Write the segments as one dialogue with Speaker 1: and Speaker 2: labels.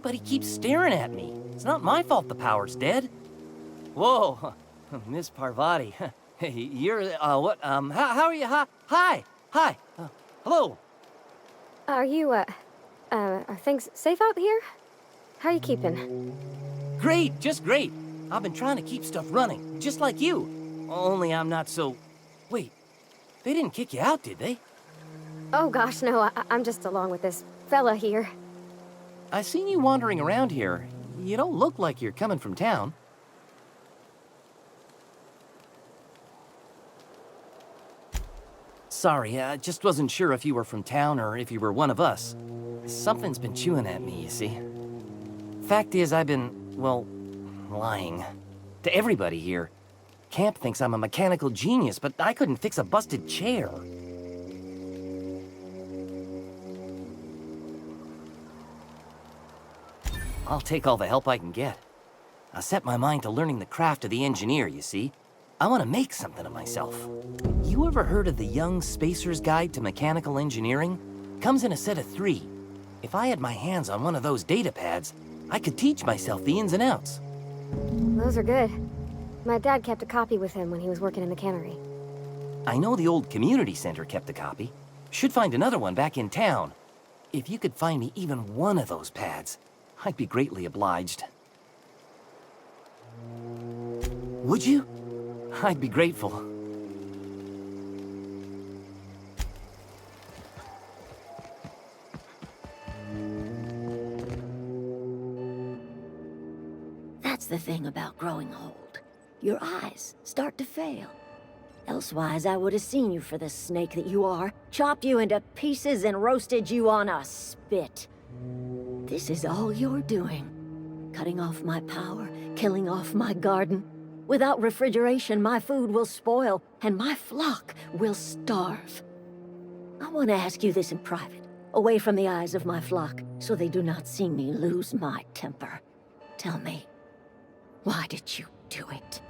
Speaker 1: Everybody keeps staring at me. It's not my fault the power's dead. Whoa, Miss Parvati. Hey, you're, what, how are you? Hi. Hello.
Speaker 2: Are you, are things safe out here? How are you keeping?
Speaker 1: Great, just great. I've been trying to keep stuff running, just like you. Only I'm not so... Wait, they didn't kick you out, did they?
Speaker 2: Oh gosh, no, I'm just along with this fella here.
Speaker 1: I seen you wandering around here. You don't look like you're coming from town. Sorry, I just wasn't sure if you were from town or if you were one of us. Something's been chewing at me, you see. Fact is, I've been, well, lying. To everybody here. Camp thinks I'm a mechanical genius, but I couldn't fix a busted chair. I'll take all the help I can get. I set my mind to learning the craft of the engineer, you see. I want to make something of myself. You ever heard of the Young Spacer's Guide to Mechanical Engineering? Comes in a set of 3. If I had my hands on one of those data pads, I could teach myself the ins and outs.
Speaker 2: Those are good. My dad kept a copy with him when he was working in the cannery.
Speaker 1: I know the old community center kept a copy. Should find another one back in town. If you could find me even one of those pads, I'd be greatly obliged. Would you? I'd be grateful.
Speaker 3: That's the thing about growing old. Your eyes start to fail. Elsewise, I would have seen you for the snake that you are, chopped you into pieces and roasted you on a spit. This is all you're doing. Cutting off my power, killing off my garden. Without refrigeration, my food will spoil, and my flock will starve. I want to ask you this in private, away from the eyes of my flock, so they do not see me lose my temper. Tell me, why did you do it?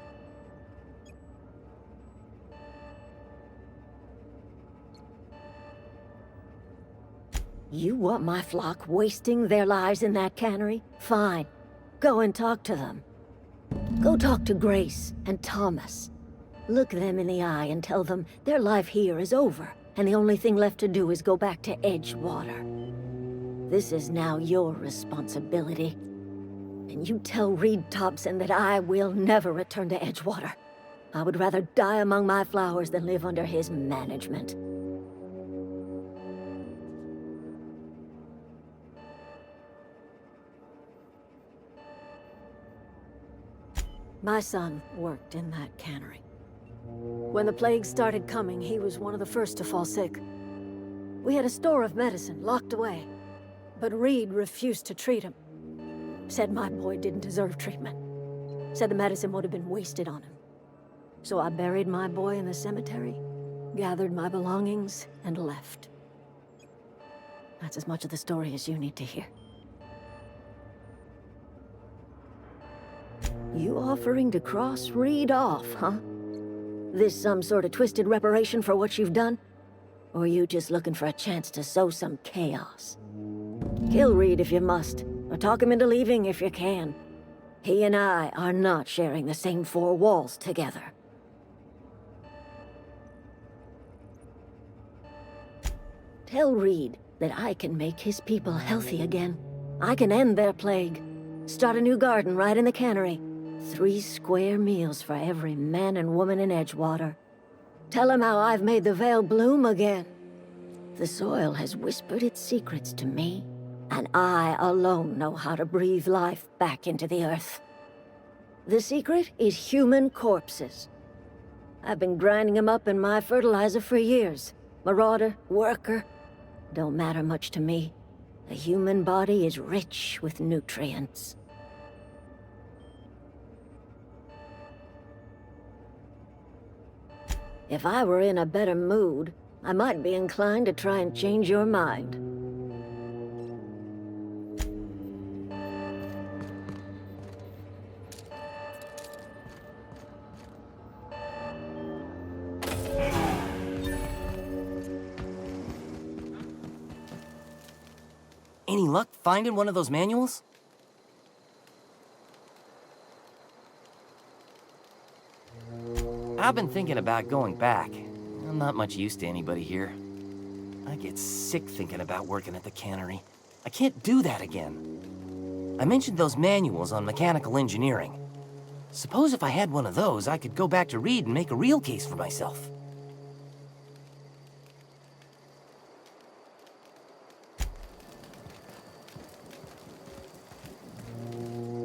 Speaker 3: You want my flock wasting their lives in that cannery? Fine. Go and talk to them. Go talk to Grace and Thomas. Look them in the eye and tell them their life here is over, and the only thing left to do is go back to Edgewater. This is now your responsibility. And you tell Reed Thompson that I will never return to Edgewater. I would rather die among my flowers than live under his management. My son worked in that cannery. When the plague started coming, he was one of the first to fall sick. We had a store of medicine locked away, but Reed refused to treat him. Said my boy didn't deserve treatment. Said the medicine would have been wasted on him. So I buried my boy in the cemetery, gathered my belongings, and left. That's as much of the story as you need to hear. You offering to cross Reed off, huh? This some sort of twisted reparation for what you've done? Or are you just looking for a chance to sow some chaos? Kill Reed if you must, or talk him into leaving if you can. He and I are not sharing the same 4 walls together. Tell Reed that I can make his people healthy again. I can end their plague. Start a new garden right in the cannery. 3 square meals for every man and woman in Edgewater. Tell him how I've made the Vale bloom again. The soil has whispered its secrets to me, and I alone know how to breathe life back into the earth. The secret is human corpses. I've been grinding them up in my fertilizer for years. Marauder, worker, don't matter much to me. The human body is rich with nutrients. If I were in a better mood, I might be inclined to try and change your mind.
Speaker 1: Any luck finding one of those manuals? I've been thinking about going back. I'm not much use to anybody here. I get sick thinking about working at the cannery. I can't do that again. I mentioned those manuals on mechanical engineering. Suppose if I had one of those, I could go back to Reed and make a real case for myself.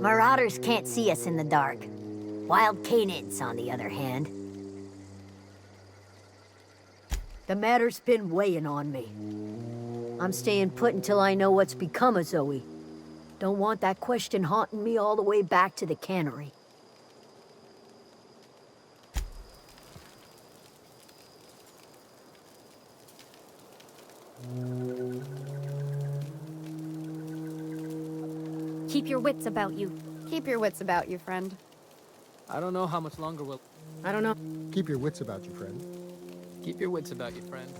Speaker 4: Marauders can't see us in the dark. Wild Canids, on the other hand.
Speaker 5: The matter's been weighing on me. I'm staying put until I know what's become of Zoe. Don't want that question haunting me all the way back to the cannery.
Speaker 2: Keep your wits about you.
Speaker 6: Keep your wits about you, friend.
Speaker 7: I don't know how much longer we'll...
Speaker 6: I don't know.
Speaker 8: Keep your wits about you, friend.
Speaker 7: Keep your wits about you, friend.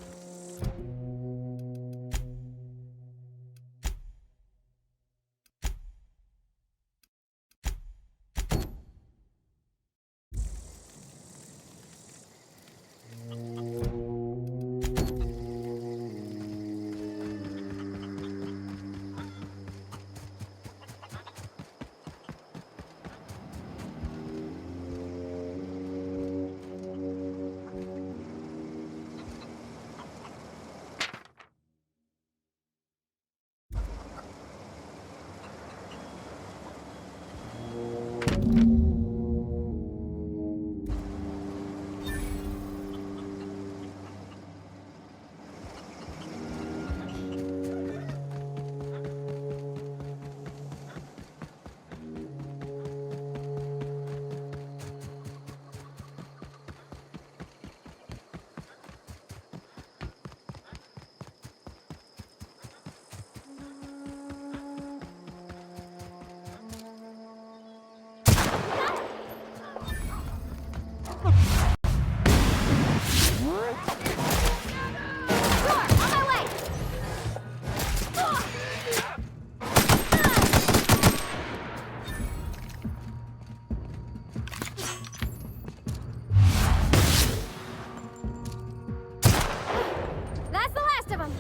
Speaker 2: That's the last of them.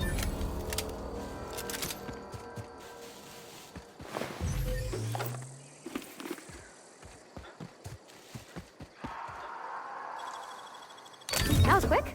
Speaker 2: That was quick.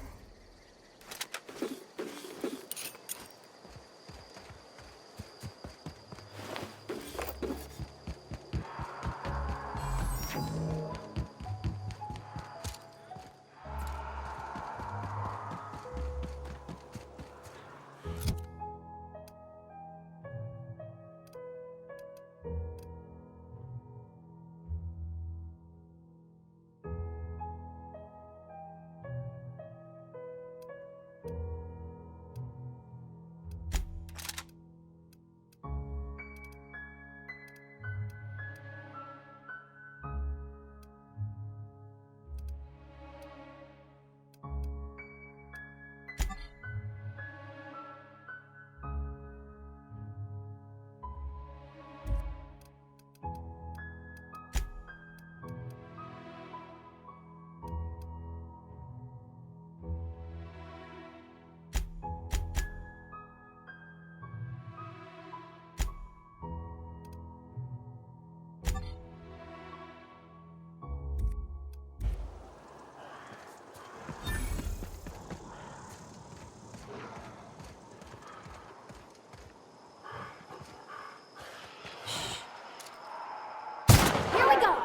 Speaker 2: Here we go.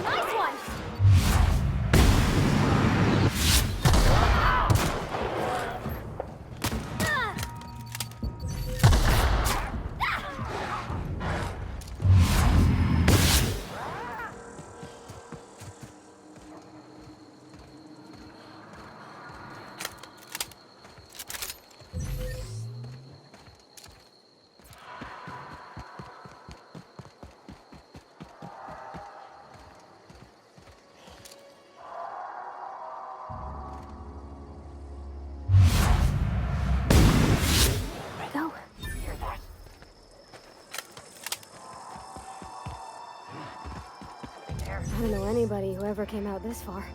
Speaker 2: Nice one. Go. I don't know anybody who ever came out this far.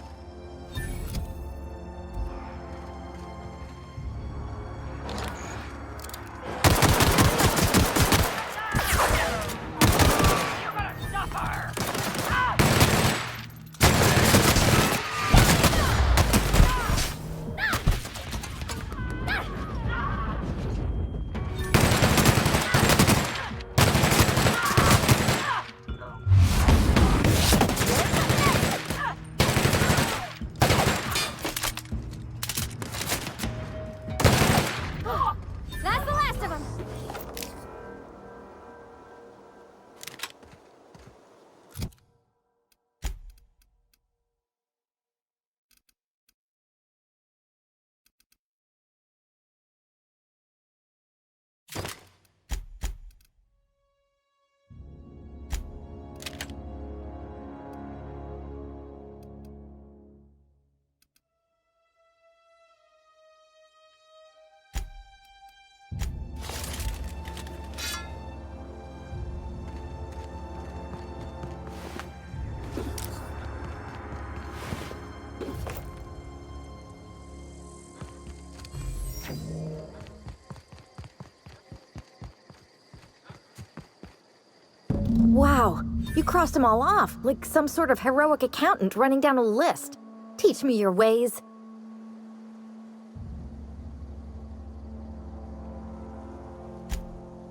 Speaker 9: Wow, you crossed them all off, like some sort of heroic accountant running down a list. Teach me your ways.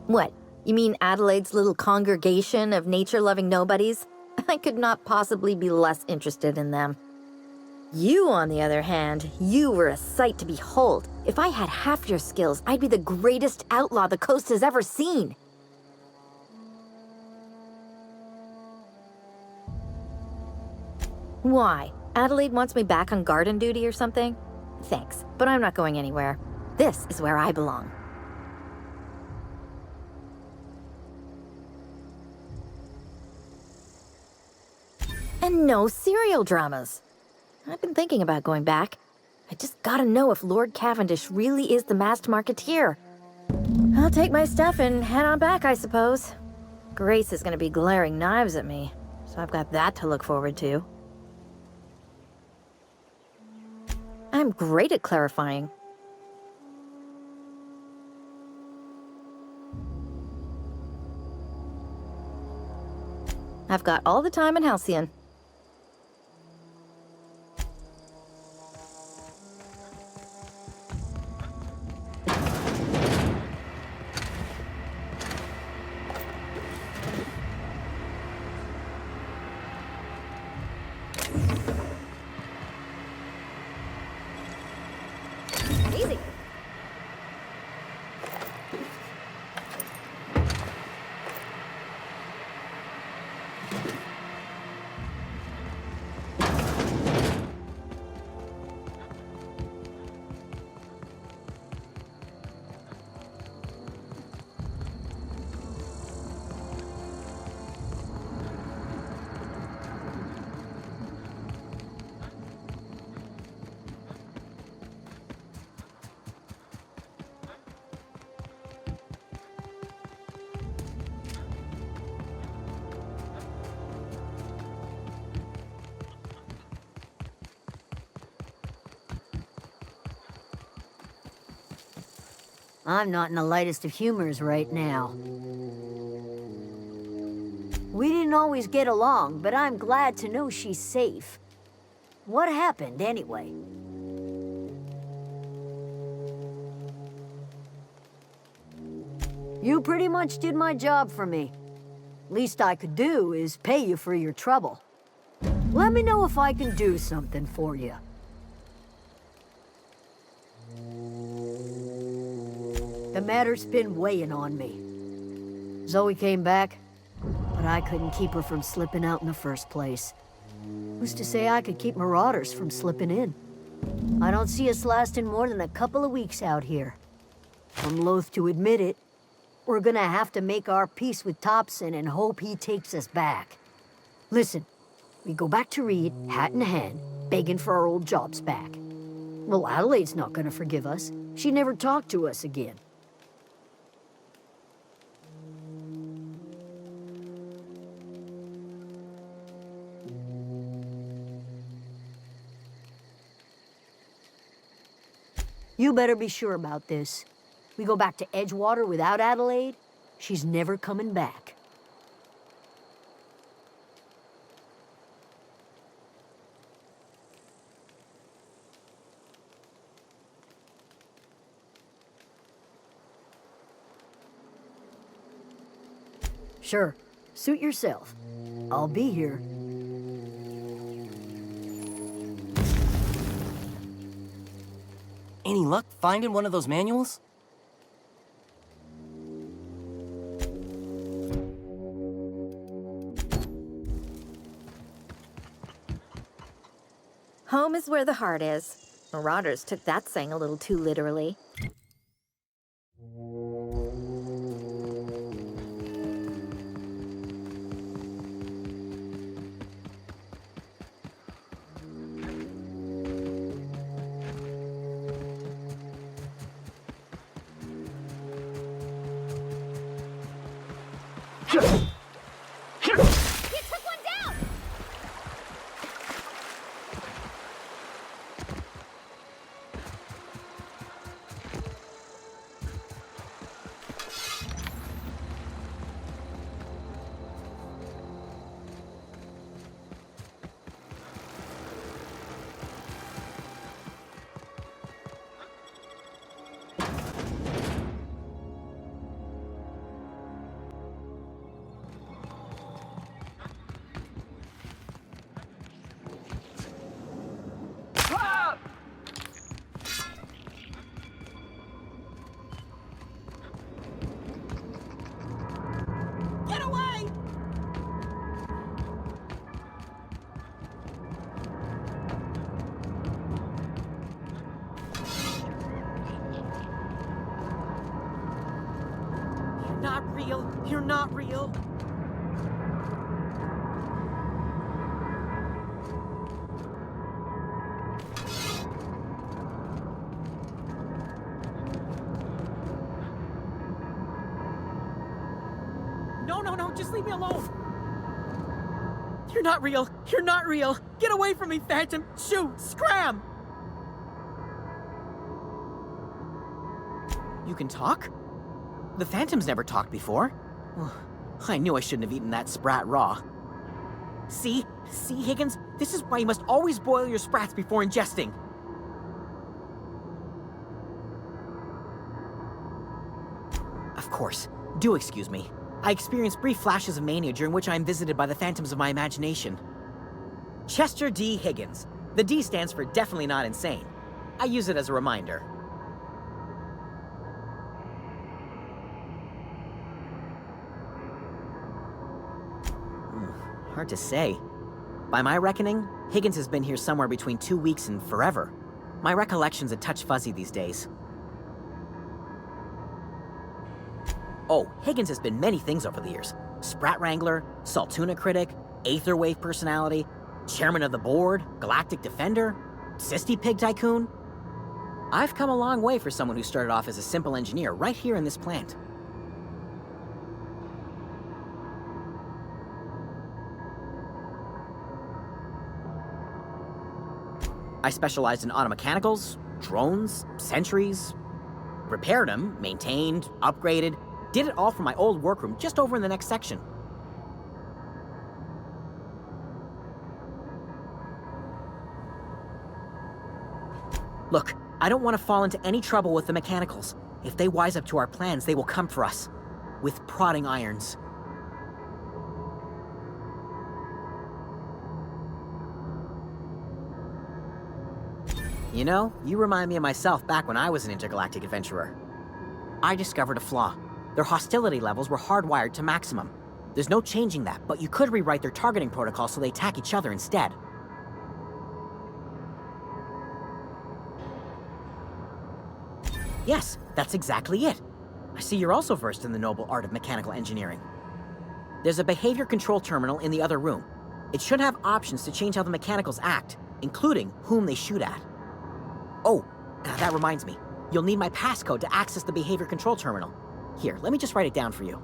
Speaker 9: What? You mean Adelaide's little congregation of nature-loving nobodies? I could not possibly be less interested in them. You, on the other hand, you were a sight to behold. If I had half your skills, I'd be the greatest outlaw the coast has ever seen. Why? Adelaide wants me back on garden duty or something? Thanks, but I'm not going anywhere. This is where I belong. And no serial dramas. I've been thinking about going back. I just gotta know if Lord Cavendish really is the masked marketeer. I'll take my stuff and head on back, I suppose. Grace is gonna be glaring knives at me, so I've got that to look forward to. I'm great at clarifying. I've got all the time in Halcyon. Easy.
Speaker 5: I'm not in the lightest of humors right now. We didn't always get along, but I'm glad to know she's safe. What happened, anyway? You pretty much did my job for me. Least I could do is pay you for your trouble. Let me know if I can do something for you. The matter's been weighing on me. Zoe came back, but I couldn't keep her from slipping out in the first place. Who's to say I could keep marauders from slipping in? I don't see us lasting more than a couple of weeks out here. I'm loath to admit it. We're gonna have to make our peace with Thompson and hope he takes us back. Listen, we go back to Reed, hat in hand, begging for our old jobs back. Well, Adelaide's not gonna forgive us. She never talked to us again. You better be sure about this. We go back to Edgewater without Adelaide, she's never coming back. Sure, suit yourself. I'll be here.
Speaker 1: Any luck finding one of those manuals?
Speaker 9: Home is where the heart is. Marauders took that saying a little too literally.
Speaker 10: not real. You're not real. No, just leave me alone. You're not real. You're not real. Get away from me, Phantom. Shoot, scram. You can talk? The Phantom's never talked before. I knew I shouldn't have eaten that sprat raw. See, Higgins? This is why you must always boil your sprats before ingesting. Of course. Do excuse me. I experience brief flashes of mania during which I am visited by the phantoms of my imagination. Chester D. Higgins. The D stands for definitely not insane. I use it as a reminder. Hard to say. By my reckoning, Higgins has been here somewhere between 2 weeks and forever. My recollection's a touch fuzzy these days. Oh, Higgins has been many things over the years. Sprat Wrangler, Saltuna Critic, Aetherwave Personality, Chairman of the Board, Galactic Defender, Sisty Pig Tycoon. I've come a long way for someone who started off as a simple engineer right here in this plant. I specialized in automechanicals, drones, sentries, repaired them, maintained, upgraded, did it all from my old workroom just over in the next section. Look, I don't want to fall into any trouble with the mechanicals. If they wise up to our plans, they will come for us. With prodding irons. You know, you remind me of myself back when I was an intergalactic adventurer. I discovered a flaw. Their hostility levels were hardwired to maximum. There's no changing that, but you could rewrite their targeting protocol so they attack each other instead. Yes, that's exactly it. I see you're also versed in the noble art of mechanical engineering. There's a behavior control terminal in the other room. It should have options to change how the mechanicals act, including whom they shoot at. Oh, that reminds me. You'll need my passcode to access the behavior control terminal. Here, let me just write it down for you.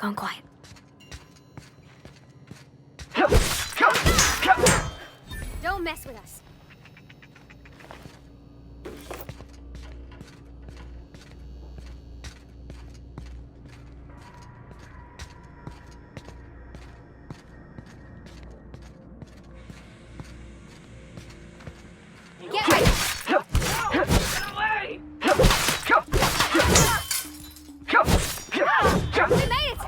Speaker 2: gone quiet. Don't mess with us. Get ready! We made it!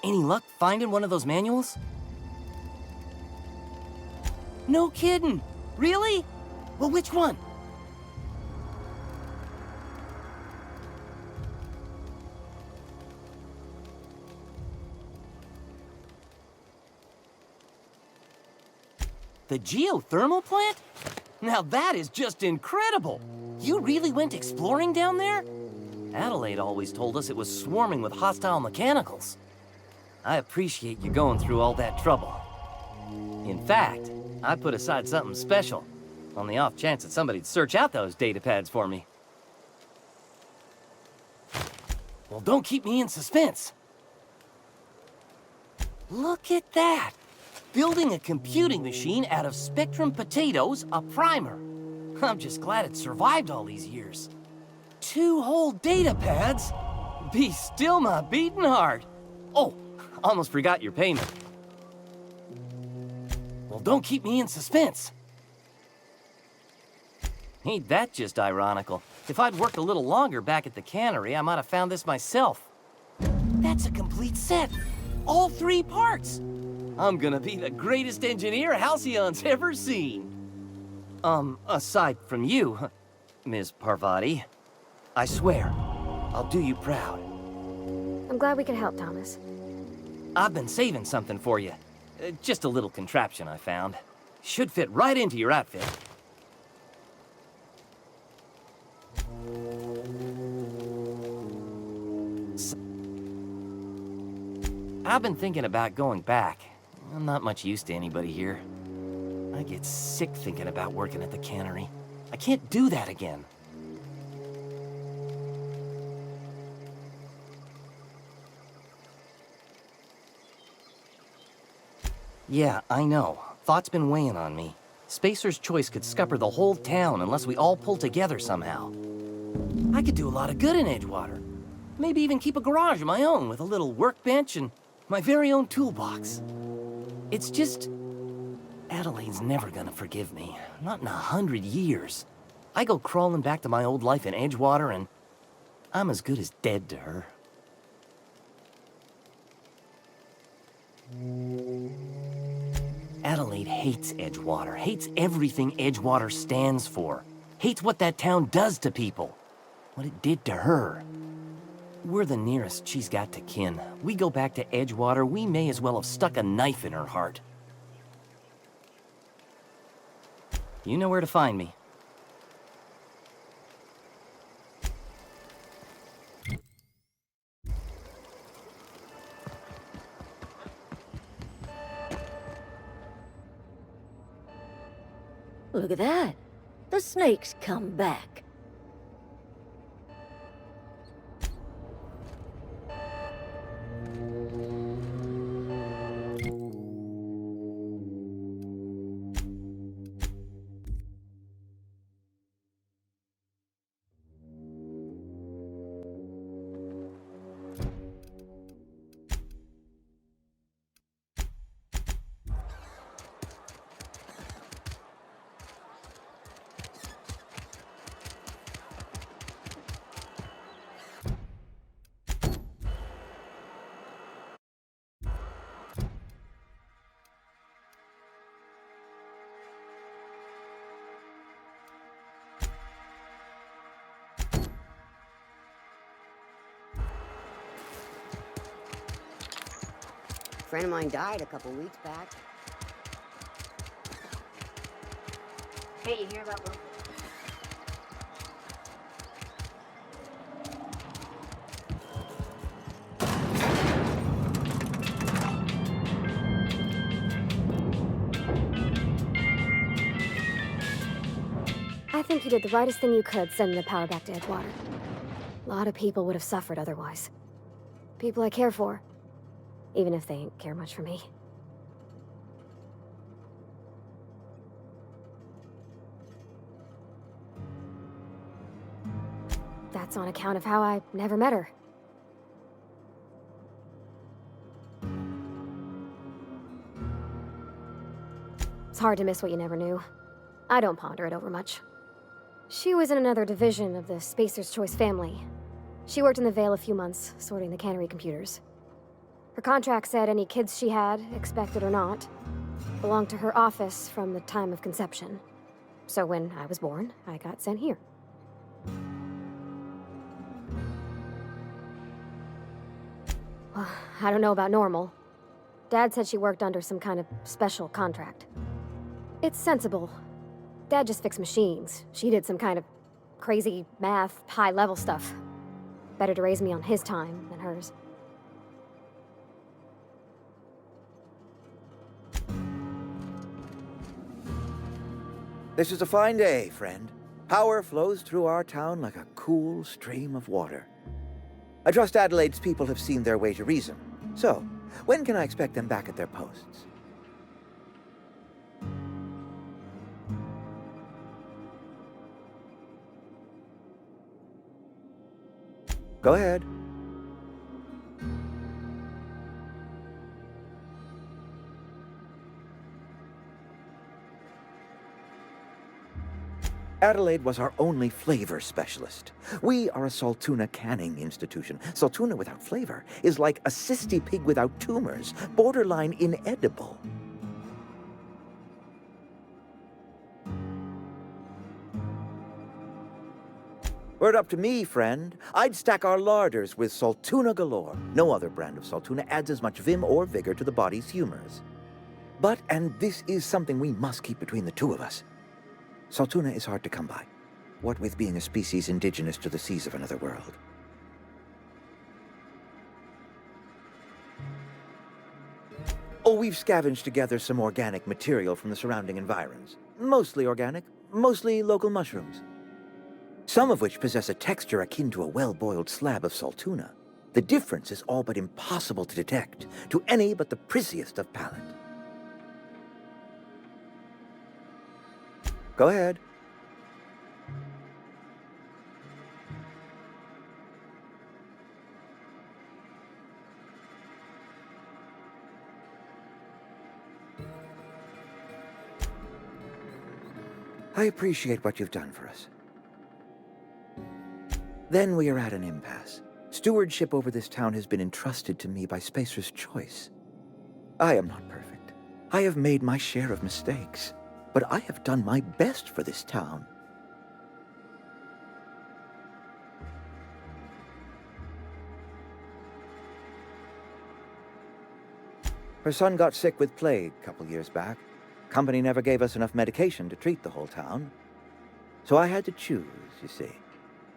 Speaker 1: Any luck finding one of those manuals? No kidding! Really? Well, which one? The geothermal plant? Now that is just incredible! You really went exploring down there? Adelaide always told us it was swarming with hostile mechanicals. I appreciate you going through all that trouble. In fact, I put aside something special, on the off chance that somebody'd search out those data pads for me. Well, don't keep me in suspense. Look at that! Building a computing machine out of Spectrum potatoes, a primer. I'm just glad it survived all these years. 2 whole data pads? Be still my beating heart. Oh, almost forgot your payment. Well, don't keep me in suspense. Ain't that just ironical? If I'd worked a little longer back at the cannery, I might have found this myself. That's a complete set. All 3 parts. I'm gonna be the greatest engineer Halcyon's ever seen. Aside from you, Ms. Parvati, I swear, I'll do you proud.
Speaker 2: I'm glad we could help, Thomas.
Speaker 1: I've been saving something for you. Just a little contraption I found. Should fit right into your outfit. I've been thinking about going back. I'm not much use to anybody here. I get sick thinking about working at the cannery. I can't do that again. Yeah, I know. Thought's been weighing on me. Spacer's Choice could scupper the whole town unless we all pull together somehow. I could do a lot of good in Edgewater. Maybe even keep a garage of my own with a little workbench and my very own toolbox. It's just... Adelaide's never gonna forgive me. Not in 100 years. I go crawling back to my old life in Edgewater and I'm as good as dead to her. Adelaide hates Edgewater, hates everything Edgewater stands for, hates what that town does to people, what it did to her. We're the nearest she's got to kin. We go back to Edgewater, we may as well have stuck a knife in her heart. You know where to find me.
Speaker 3: Look at that. The snake's come back.
Speaker 11: A friend of mine died a couple weeks back. Hey, you hear about Will?
Speaker 2: I think you did the rightest thing you could sending the power back to Edgewater. A lot of people would have suffered otherwise. People I care for. Even if they ain't care much for me. That's on account of how I never met her. It's hard to miss what you never knew. I don't ponder it over much. She was in another division of the Spacer's Choice family. She worked in the Vale a few months, sorting the cannery computers. Her contract said any kids she had, expected or not, belonged to her office from the time of conception. So when I was born, I got sent here. Well, I don't know about normal. Dad said she worked under some kind of special contract. It's sensible. Dad just fixed machines. She did some kind of crazy math, high-level stuff. Better to raise me on his time than hers.
Speaker 12: This is a fine day, friend. Power flows through our town like a cool stream of water. I trust Adelaide's people have seen their way to reason. So, when can I expect them back at their posts? Go ahead. Adelaide was our only flavor specialist. We are a Saltuna canning institution. Saltuna without flavor is like a cysty pig without tumors, borderline inedible. Were it up to me, friend, I'd stack our larders with Saltuna galore. No other brand of Saltuna adds as much vim or vigor to the body's humors. But, and this is something we must keep between the two of us, Saltuna is hard to come by, what with being a species indigenous to the seas of another world. Oh, we've scavenged together some organic material from the surrounding environs. Mostly organic, mostly local mushrooms. Some of which possess a texture akin to a well-boiled slab of Saltuna. The difference is all but impossible to detect to any but the prissiest of palate. Go ahead. I appreciate what you've done for us. Then we are at an impasse. Stewardship over this town has been entrusted to me by Spacer's Choice. I am not perfect. I have made my share of mistakes. But I have done my best for this town. Her son got sick with plague a couple years back. Company never gave us enough medication to treat the whole town. So I had to choose, you see.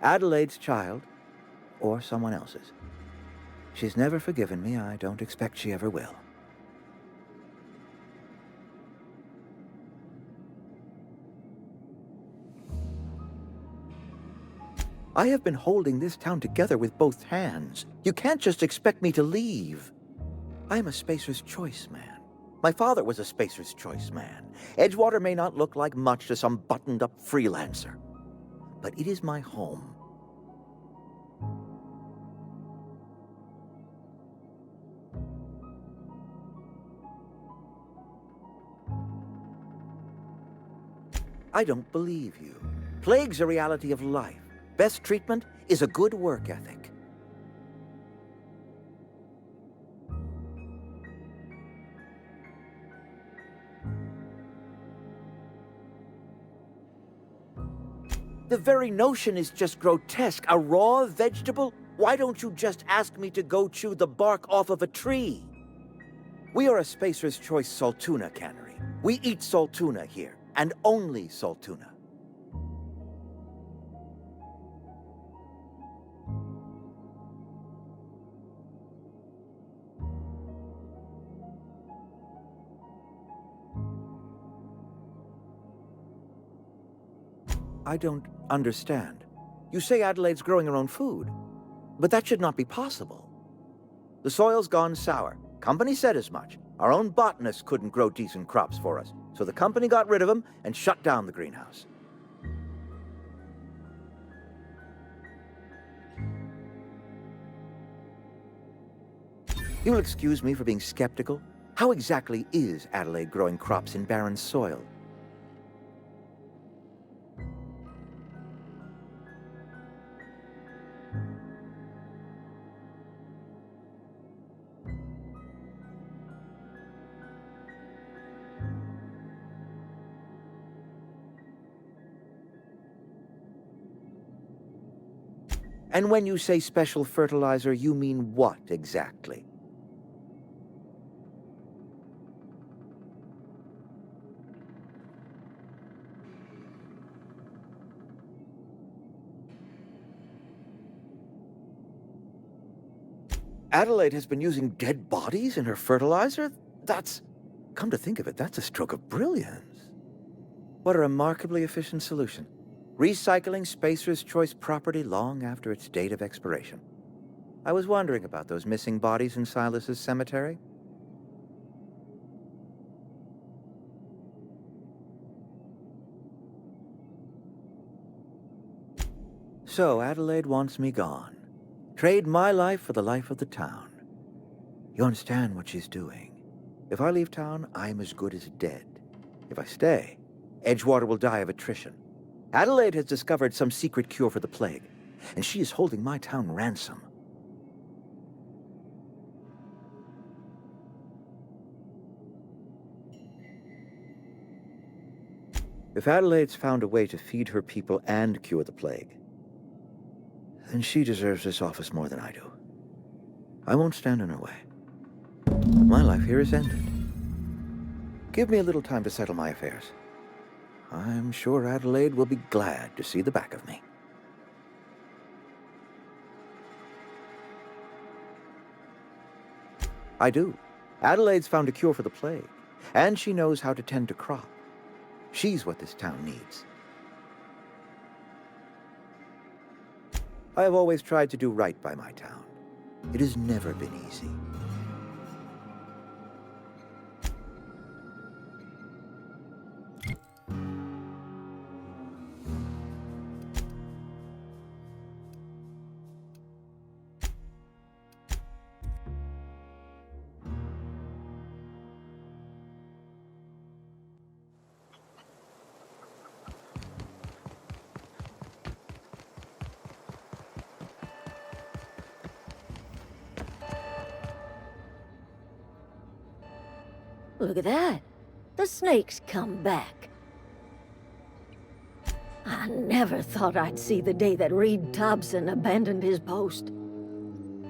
Speaker 12: Adelaide's child, or someone else's. She's never forgiven me. I don't expect she ever will. I have been holding this town together with both hands. You can't just expect me to leave. I am a Spacer's Choice man. My father was a Spacer's Choice man. Edgewater may not look like much to some buttoned-up freelancer, but it is my home. I don't believe you. Plague's a reality of life. Best treatment is a good work ethic. The very notion is just grotesque. A raw vegetable? Why don't you just ask me to go chew the bark off of a tree? We are a Spacer's Choice Saltuna cannery. We eat Saltuna here, and only Saltuna. I don't understand. You say Adelaide's growing her own food, but that should not be possible. The soil's gone sour. Company said as much. Our own botanists couldn't grow decent crops for us, so the company got rid of them and shut down the greenhouse. You'll excuse me for being skeptical. How exactly is Adelaide growing crops in barren soil? And when you say special fertilizer, you mean what exactly? Adelaide has been using dead bodies in her fertilizer? Come to think of it, that's a stroke of brilliance. What a remarkably efficient solution. Recycling Spacer's Choice property long after its date of expiration. I was wondering about those missing bodies in Silas's cemetery. So Adelaide wants me gone. Trade my life for the life of the town. You understand what she's doing. If I leave town, I'm as good as dead. If I stay, Edgewater will die of attrition. Adelaide has discovered some secret cure for the plague, and she is holding my town ransom. If Adelaide's found a way to feed her people and cure the plague, then she deserves this office more than I do. I won't stand in her way. My life here is ended. Give me a little time to settle my affairs. I'm sure Adelaide will be glad to see the back of me. I do. Adelaide's found a cure for the plague, and she knows how to tend to crop. She's what this town needs. I have always tried to do right by my town. It has never been easy.
Speaker 3: Look at that. The snake's come back. I never thought I'd see the day that Reed Thompson abandoned his post.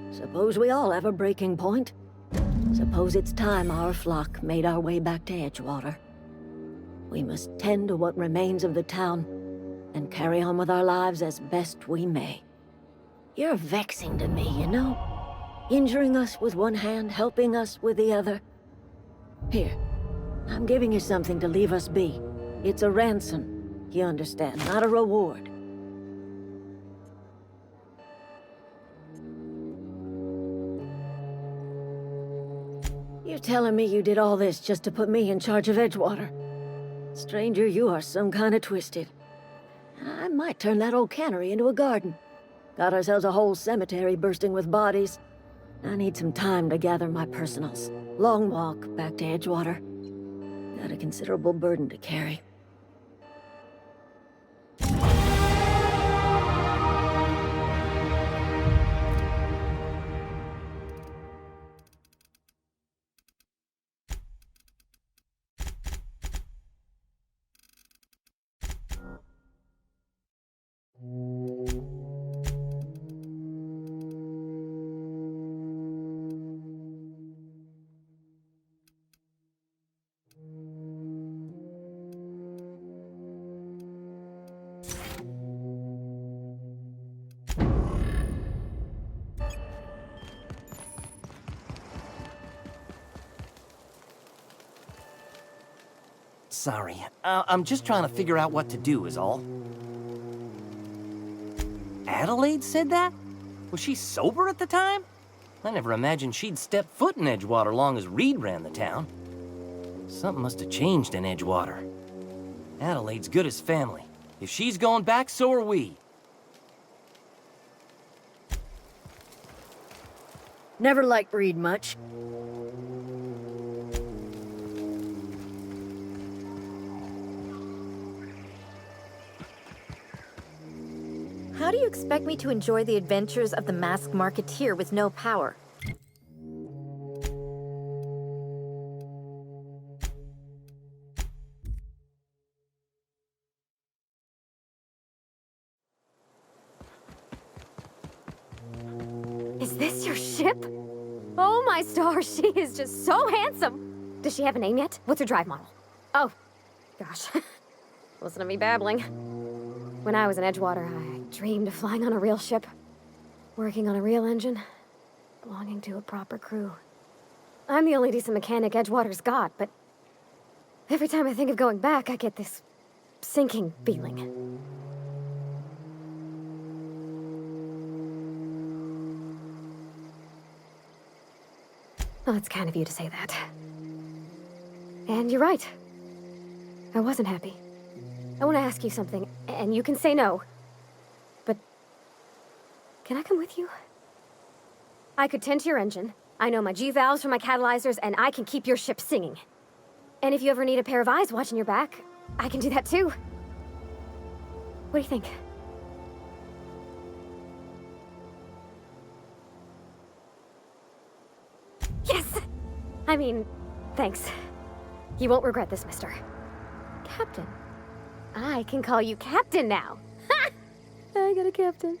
Speaker 3: Suppose we all have a breaking point. Suppose it's time our flock made our way back to Edgewater. We must tend to what remains of the town and carry on with our lives as best we may. You're vexing to me, you know? Injuring us with one hand, helping us with the other. Here, I'm giving you something to leave us be. It's a ransom, you understand, not a reward. You're telling me you did all this just to put me in charge of Edgewater? Stranger, you are some kind of twisted. I might turn that old cannery into a garden. Got ourselves a whole cemetery bursting with bodies. I need some time to gather my personals. Long walk back to Edgewater. Got a considerable burden to carry.
Speaker 1: Sorry, I'm just trying to figure out what to do is all. Adelaide said that? Was she sober at the time? I never imagined she'd step foot in Edgewater long as Reed ran the town. Something must have changed in Edgewater. Adelaide's good as family. If she's going back, so are we.
Speaker 5: Never liked Reed much.
Speaker 9: How do you expect me to enjoy the adventures of the masked marketeer with no power?
Speaker 2: Is this your ship? Oh my stars, she is just so handsome! Does she have a name yet? What's her drive model? Oh, gosh. Listen to me babbling. When I was in Edgewater, I dreamed of flying on a real ship, working on a real engine, belonging to a proper crew. I'm the only decent mechanic Edgewater's got, but every time I think of going back, I get this sinking feeling. Well, it's kind of you to say that. And you're right. I wasn't happy. I want to ask you something, and you can say no. But can I come with you? I could tend to your engine. I know my G-valves from my catalyzers, and I can keep your ship singing. And if you ever need a pair of eyes watching your back, I can do that too. What do you think? Yes! I mean, thanks. You won't regret this, mister. Captain. I can call you Captain now. Ha! I got a captain.